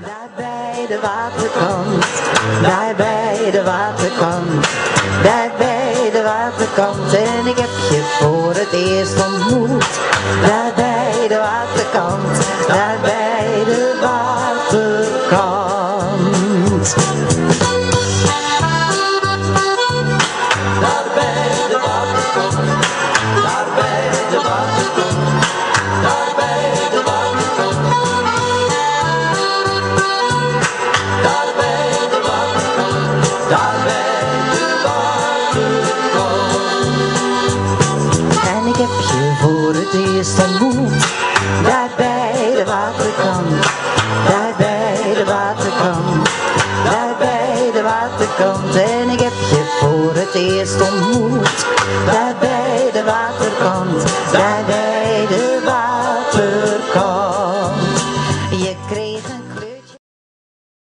Daar bij de waterkant, daar bij de waterkant, daar bij de waterkant. En ik heb je voor het eerst ontmoet. Daar bij de waterkant, daar bij de waterkant. Daar bij de waterkant, daar bij de waterkant, daar bij de waterkant. Daar bij de waterkant, daar bij de waterkant. En ik heb je voor het eerst ontmoet. Daar bij de waterkant, daar bij de waterkant, daar bij de waterkant. En ik heb je voor het eerst ontmoet. Daar bij de waterkant,